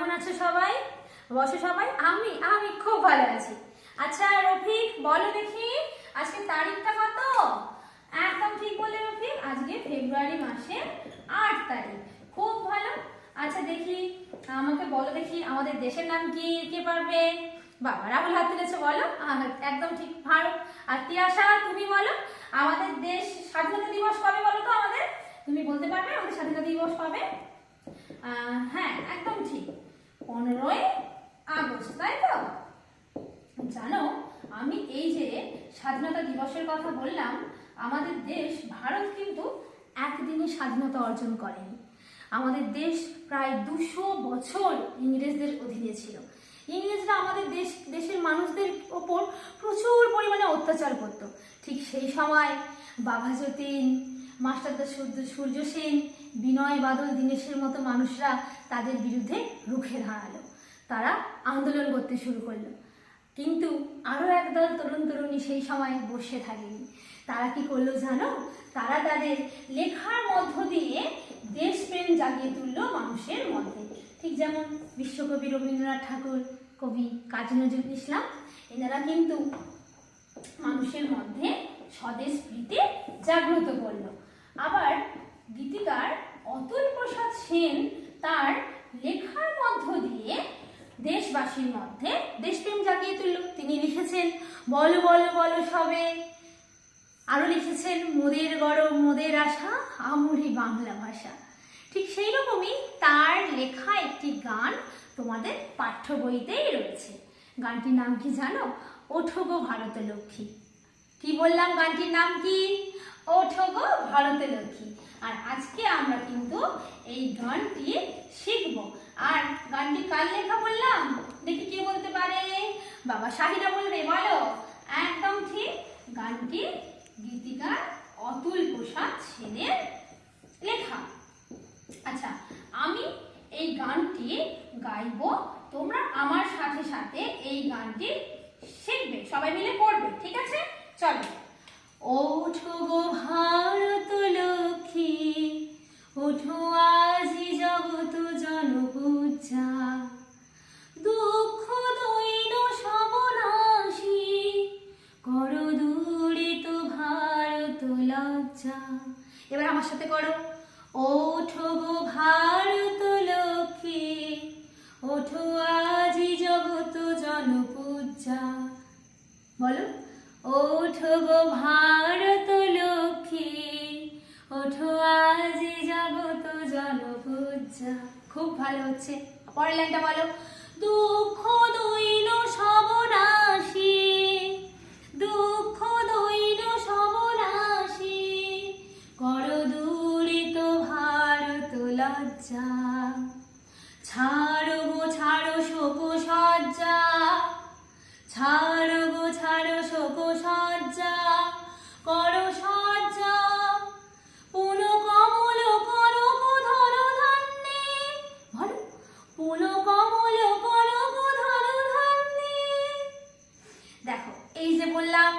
কেমন আছো সবাই? বসো সবাই। আমি আমি খুব ভালো আছি। আচ্ছা রফিক, বলো দেখি আজকে তারিখটা কত? একদম ঠিক বলে রফিক, আজকে ফেব্রুয়ারি মাসের 8 তারিখ। খুব ভালো। আচ্ছা দেখি, আমাকে বলো দেখি আমাদের দেশের নাম কি? কে পারবে? বাবা রাহুল হাত তুলেছে, বলো। একদম ঠিক, ভারত। আর তিয়াশা, তুমি বলো আমাদের দেশ স্বাধীনতা দিবস কবে বলো তো আমাদের? তুমি বলতে পারবে আমাদের স্বাধীনতা দিবস কবে? হ্যাঁ একদম ঠিক, 15ই আগস্ট, তাই তো? জানো, আমি এই যে স্বাধীনতা দিবসের কথা বললাম, আমাদের দেশ ভারত কিন্তু একদিনে স্বাধীনতা অর্জন করেনি। আমাদের দেশ প্রায় 200 বছর ইংরেজদের অধীনে ছিল। ইংরেজরা আমাদের দেশের মানুষদের ওপর প্রচুর পরিমাণে অত্যাচার করত। ঠিক সেই সময় বাঘা যতীন, মাস্টারদা সূর্য সেন, বিনয় বাদল দীনেশের মতো মানুষরা তাদের বিরুদ্ধে রুখে দাঁড়ালো। তারা আন্দোলন করতে শুরু করলো। কিন্তু আরও একদল তরুণ তরুণী সেই সময় বসে থাকেনি। তারা কি করলো জানো? তারা তাদের লেখার মধ্য দিয়ে দেশপ্রেম জাগিয়ে তুললো মানুষের মধ্যে। ঠিক যেমন বিশ্বকবি রবীন্দ্রনাথ ঠাকুর, কবি কাজী নজরুল ইসলাম, এনারা কিন্তু মানুষের মধ্যে স্বদেশ প্রীতি জাগ্রত করলো। আবার গীতিকার অতুল প্রসাদ সেন তার লেখার মধ্য দিয়ে দেশবাসীর মধ্যে দেশপ্রেম জাগিয়ে তুলল। তিনি লিখেছেন বলো বলো বলো সবে, আরো লিখেছেন মোদের গরব মোদের আশা আমরি বাংলা ভাষা। ঠিক সেই রকমই তার লেখা একটি গান তোমাদের পাঠ্য বইতেই রয়েছে। গানটির নাম কি জানো? ওঠো গো ভারত লক্ষ্মী। কি বললাম, গানটির নাম কি? ওঠো গো ভারত লক্ষ্মী। আর আজকে আমরা কিন্তু এই গানটি শিখব। আর গানটি কার লেখা বললাম? দেখি কে বলতে পারে? বাবা শাহিদা বলবে, বলো। একদম ঠিক, গানটি গীতিকার অতুল প্রসাদ সেনের লেখা। আচ্ছা, আমি এই গানটি গাইবো, তোমরা আমার সাথে সাথে এই গানটি শিখবে, সবাই মিলে পড়বে, ঠিক আছে? চলো। ওঠো গো ভারত লক্ষ্মী, ওঠো আজি জগত জনপূজা, দুঃখ দৈন সবনাশী, করো দূরিত ভারত লজ্জা। এবার আমার সাথে করো। ওঠো গো ভারত লক্ষ্মী, ওঠো আজি জগত জনপূজা। বলো। ওঠো গো ভারত লক্ষ্মী, ওঠো আজি জগত জনপূজা। খুব ভালো হচ্ছে। পরের লাইনটা বলো। দুঃখ দৈন সবনাশী, দুঃখ দৈন সবনাশী, কর দূরিত ভারত লজ্জা। ছাড়ো গো ছাড়ো শোক সজ্জা, ছাড়ো গো ছাড়ো শোক সজ্জা, করো সজ্জা, পুন কমল করো গো ধন ধান্যে। বলো। পুন কমল করো গো ধন ধান্যে। দেখো, এই যে বললাম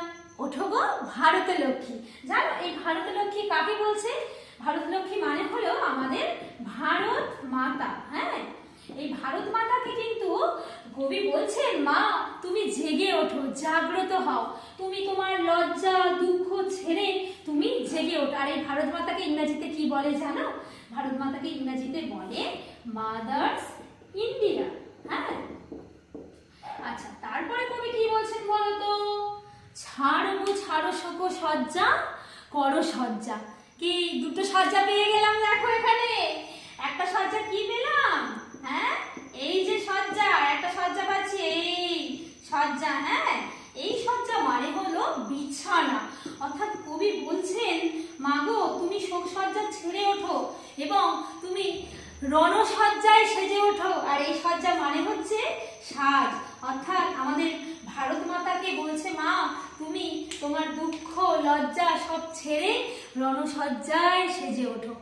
ওঠো গো ভারত লক্ষ্মী, জানো এই ভারত লক্ষ্মী কাকে বলছে? ভারত লক্ষ্মী মানে হলো আমাদের ভারত মাতা। হ্যাঁ, এই ভারত মাতাকে কিন্তু কবি বলছেন, মা তুমি জেগে ওঠো, জাগ্রত হও, তুমি তোমার লজ্জা দুঃখ ছেড়ে তুমি জেগে ওঠো। আর এই ভারত মাতাকে ইংরেজিতে কি বলে জানো? ভারত মাতাকে ইংরেজিতে বলে মাদার্স ইন্ডিয়া। হ্যাঁ, আচ্ছা তারপরে কবি কি বলছেন বলো তো? ছাড়ো গো ছাড়ো শোক সজ্জা, করো সজ্জা। কি দুটো সজ্জা পেয়ে গেলাম? দেখো এখানে একটা সজ্জা কি পেলাম? হ্যাঁ, এই যে সজ্জা, একটা সজ্জা পাচ্ছি, এই সজ্জা। হ্যাঁ, এই সজ্জা মানে হলো বিছানা। অর্থাৎ কবি বলছেন, মাগো তুমি শোক সজ্জা ছেড়ে ওঠো এবং তুমি রণসজ্জায় সেজে ওঠো। আর এই সজ্জা মানে হচ্ছে সাজ। অর্থাৎ আমাদের ভারত মাতাকে বলছে, মা তুমি তোমার দুঃখ লজ্জা সব ছেড়ে রণসজ্জায় সেজে ওঠো।